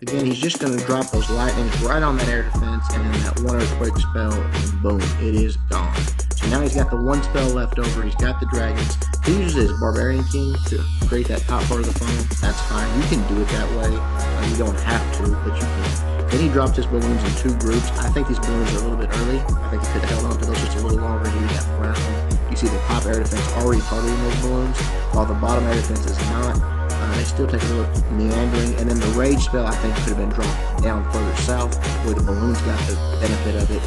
Again, he's just going to drop those lightnings right on that air defense, and then that one earthquake spell, and boom, it is gone. So now he's got the one spell left over. He's got the dragons. He uses his Barbarian King to create that top part of the funnel. That's fine. You can do it that way. You don't have to, but you can. Then he dropped his balloons in 2 groups. I think these balloons are a little bit early. I think he could have held on to those just a little longer. He got around. You see the top air defense already targeting those balloons, while the bottom air defense is not. They still take a little meandering, and then the rage spell I think could have been dropped down further south where the balloons got the benefit of it,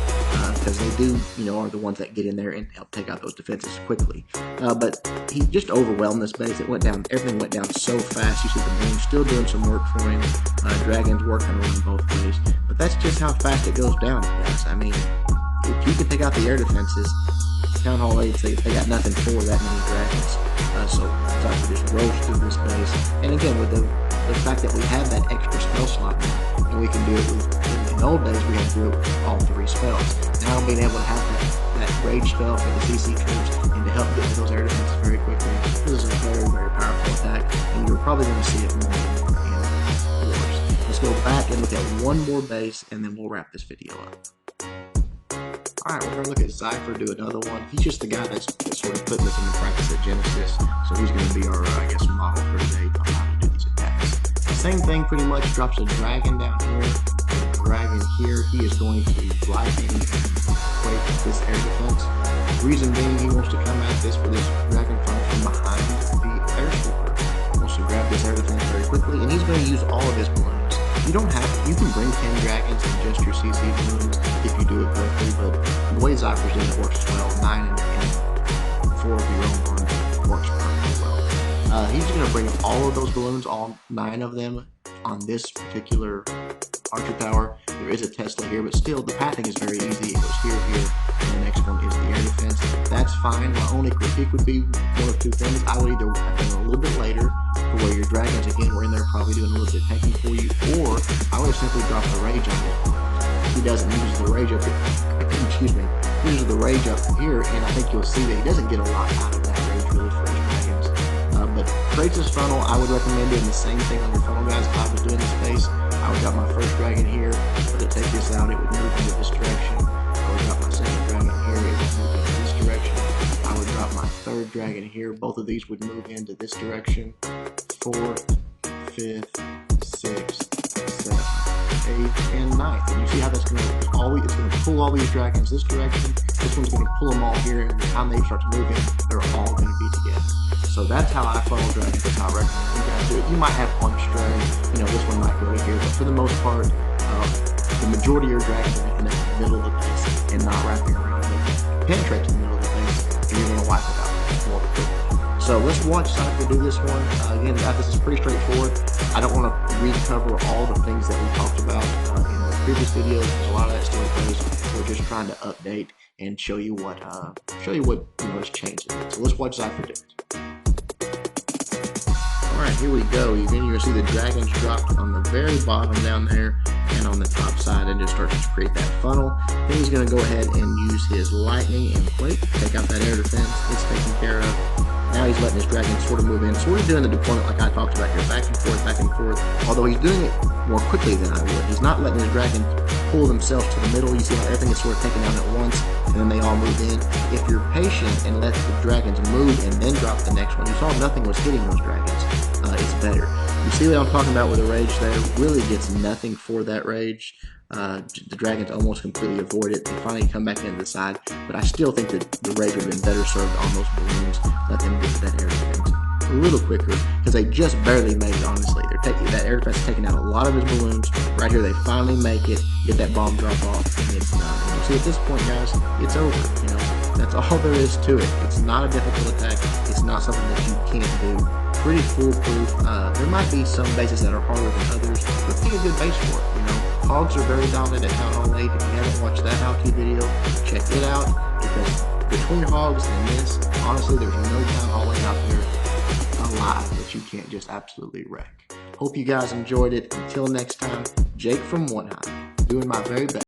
because they do, are the ones that get in there and help take out those defenses quickly. But he just overwhelmed this base. It went down. Everything went down so fast. You see the balloons still doing some work for him. Dragons working around both ways, but that's just how fast it goes down, guys. I mean, if you can take out the air defenses, Town Hall 8, they got nothing for that many dragons. So Cypher just rolls through this base. And again, with the fact that we have that extra spell slot now, and we can do it in the old days, we had to do it with all 3 spells. Now being able to have that rage spell for the CC troops and to help get to those air defenses very quickly, this is a very, very powerful attack, and you're probably going to see it more in Wars. Let's go back and look at one more base, and then we'll wrap this video up. Alright, we're going to look at Cypher do another one. He's just the guy that's sort of putting this into practice at Genesis, so he's going to be our, model for today on how to do these attacks. Same thing pretty much, drops a dragon down here, a dragon here. He is going to lightning and quake this air defense. Reason being, he wants to come at this with his dragon funnel from behind the air sweeper. He wants to grab this air defense very quickly, and he's going to use all of his balloons. You can bring 10 dragons and just your CC balloons if you do it correctly, but the way Cypher's doing it works well. 9 and 4 of your own balloons works perfectly well. He's going to bring all of those balloons, all 9 of them, on this particular archer tower. There is a Tesla here, but still, the pathing is very easy. It goes here, and the next one is the air defense. That's fine. My only critique would be one of 2 things. I would either have done a little bit later, for where your dragons, again, were in there probably doing a little bit of tanking for you, or I would have simply dropped the rage on him. He doesn't use the rage up here. Excuse me. He uses the rage up here, and I think you'll see that he doesn't get a lot out of that rage really for his dragons. But creates his funnel. I would recommend doing the same thing on your funnel, guys. If I was doing this base, I would drop my first dragon here, but to take this out, it would move into this direction. I would drop my second dragon here, it would move into this direction. I would drop my third dragon here. Both of these would move into this direction. 4th, 5th, 6th, 7th, 8th, and 9th. And you see how that's going to pull all these dragons this direction. This one's going to pull them all here, and by the time they start to move in, they're all going to be together. So that's how I funnel dragons. That's how I recommend you guys do it. You might have one stray, this one might go to here, but for the most part, the majority of your dragons are going to connect to the middle of the base and not wrapping around it. Penetrate to the middle of the base, and you're going to wipe it out more quickly. So let's watch Cypher do this one. Again, guys, this is pretty straightforward. I don't want to recover all the things that we talked about in the previous videos, because a lot of that still goes. We're just trying to update and show you what is changing. So let's watch Cypher do it. Alright, here we go. You're going to see the dragons dropped on the very bottom down there and on the top side, and just start to create that funnel. Then he's going to go ahead and use his lightning and quake, take out that air defense. It's taken care of. Now he's letting his dragon sort of move in. Sort of doing the deployment like I talked about here, back and forth. Although he's doing it more quickly than I would. He's not letting his dragon pull themselves to the middle. You see how everything is sort of taken down at once, and then they all move in. If you're patient and let the dragons move and then drop the next one, you saw nothing was hitting those dragons. It's better. You see what I'm talking about with the rage there? Really gets nothing for that rage. The dragons almost completely avoid it. They finally come back into the side, but I still think that the rage would have been better served on those balloons. Let them get to that air defense a little quicker, because they just barely made it, honestly. That air defense is taking out a lot of his balloons. Right here, they finally make it, get that bomb drop off, and it's done. And you see, at this point, guys, it's over. That's all there is to it. It's not a difficult attack. It's not something that you can't do. Pretty foolproof. There might be some bases that are harder than others, but pick a good base for it. Hogs are very dominant at Town Hall 8. If you haven't watched that how-to video, check it out, because between hogs and this, honestly, there's no Town Hall 8 out there alive that you can't just absolutely wreck. Hope you guys enjoyed it. Until next time, Jake from One High, doing my very best.